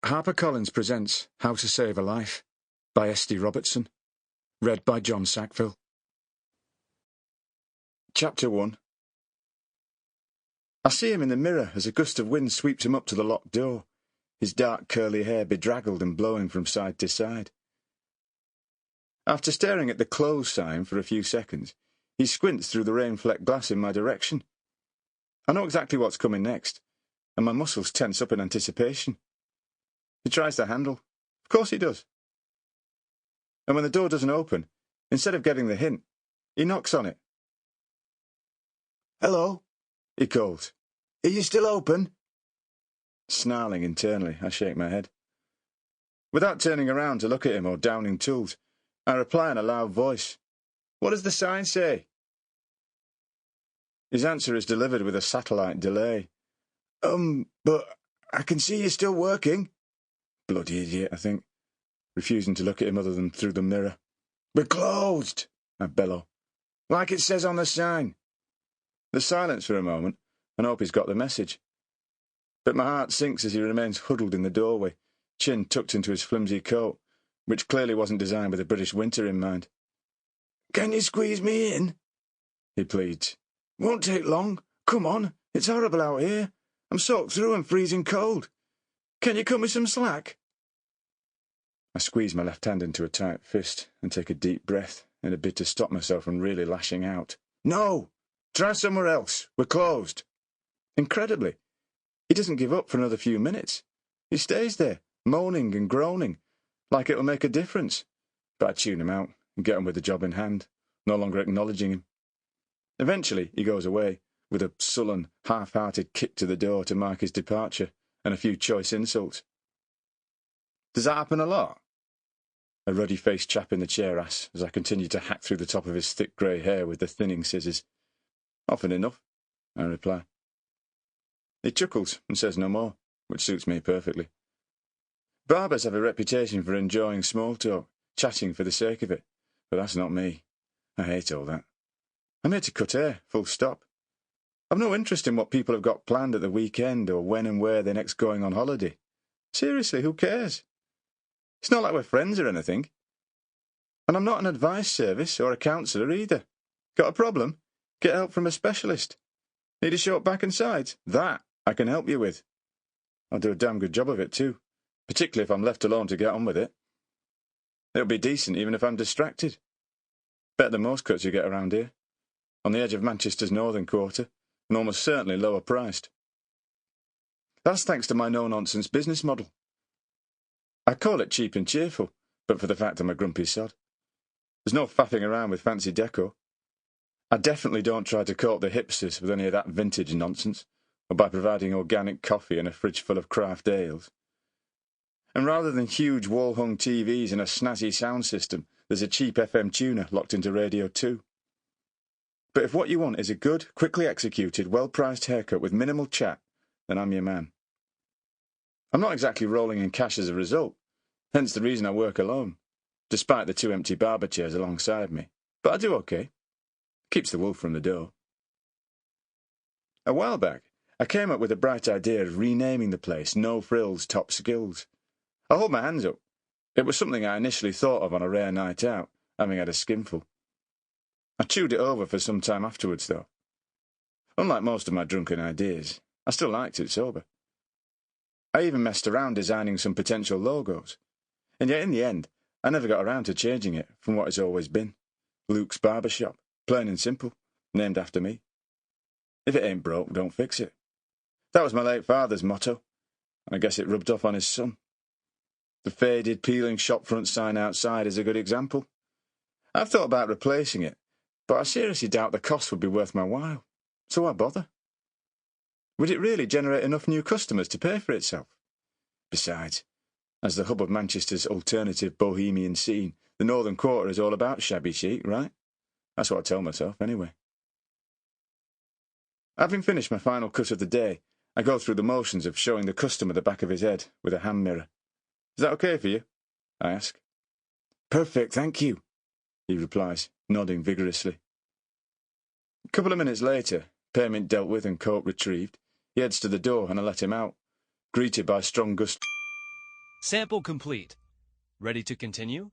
HarperCollins presents How to Save a Life by Robertson. Read by John Sackville. Chapter 1. I see him in the mirror as a gust of wind sweeps him up to the locked door, his dark curly hair bedraggled and blowing from side to side. After staring at the close sign for a few seconds, he squints through the rain-flecked glass in my direction. I know exactly what's coming next, and my muscles tense up in anticipation. He tries the handle. Of course he does. And when the door doesn't open, instead of getting the hint, he knocks on it. "Hello," he calls. "Are you still open?" Snarling internally, I shake my head. Without turning around to look at him or downing tools, I reply in a loud voice. "What does the sign say?" His answer is delivered with a satellite delay. But I can see you're still working." Bloody idiot, I think, refusing to look at him other than through the mirror. "We're closed," I bellow. "like it says on the sign." There's silence for a moment, and I hope he's got the message. But my heart sinks as he remains huddled in the doorway, chin tucked into his flimsy coat, which clearly wasn't designed with a British winter in mind. "Can you squeeze me in?" he pleads. "Won't take long. Come on, it's horrible out here. I'm soaked through and freezing cold. Can you cut me some slack?" I squeeze my left hand into a tight fist and take a deep breath in a bid to stop myself from really lashing out. "No! Try somewhere else. We're closed." Incredibly, he doesn't give up for another few minutes. He stays there, moaning and groaning, like it'll make a difference. But I tune him out and get on with the job in hand, no longer acknowledging him. Eventually, he goes away, with a sullen, half-hearted kick to the door to mark his departure, and a few choice insults. Does that happen a lot? A ruddy-faced chap in the chair asks, as I continue to hack through the top of his thick grey hair with the thinning scissors. Often enough, I reply. He chuckles and says no more, which suits me perfectly. Barbers have a reputation for enjoying small talk, chatting for the sake of it, but that's not me. I hate all that. I'm here to cut hair, full stop. I've no interest in what people have got planned at the weekend or when and where they're next going on holiday. Seriously, who cares? It's not like we're friends or anything. And I'm not an advice service or a counsellor either. Got a problem? Get help from a specialist. Need a short back and sides? That I can help you with. I'll do a damn good job of it too, particularly if I'm left alone to get on with it. It'll be decent even if I'm distracted. Better than most cuts you get around here. On the edge of Manchester's northern quarter, and almost certainly lower priced. That's thanks to my no-nonsense business model. I call it cheap and cheerful, but for the fact I'm a grumpy sod. There's no faffing around with fancy deco. I definitely don't try to court the hipsters with any of that vintage nonsense, or by providing organic coffee and a fridge full of craft ales. And rather than huge wall-hung TVs and a snazzy sound system, there's a cheap FM tuner locked into Radio 2. But if what you want is a good, quickly executed, well-priced haircut with minimal chat, then I'm your man. I'm not exactly rolling in cash as a result, hence the reason I work alone, despite the 2 empty barber chairs alongside me. But I do okay. Keeps the wolf from the door. A while back, I came up with a bright idea of renaming the place No Frills Top Skills. I hold my hands up. It was something I initially thought of on a rare night out, having had a skinful. I chewed it over for some time afterwards, though. Unlike most of my drunken ideas, I still liked it sober. I even messed around designing some potential logos, and yet in the end, I never got around to changing it from what it's always been. Luke's Barbershop, plain and simple, named after me. If it ain't broke, don't fix it. That was my late father's motto, and I guess it rubbed off on his son. The faded, peeling shopfront sign outside is a good example. I've thought about replacing it, but I seriously doubt the cost would be worth my while. So why bother? Would it really generate enough new customers to pay for itself? Besides, as the hub of Manchester's alternative bohemian scene, the northern quarter is all about shabby chic, right? That's what I tell myself, anyway. Having finished my final cut of the day, I go through the motions of showing the customer the back of his head with a hand mirror. Is that okay for you? I ask. "Perfect, thank you," he replies, nodding vigorously. A couple of minutes later, payment dealt with and coat retrieved, he heads to the door and I let him out, greeted by a strong gust. Sample complete. Ready to continue?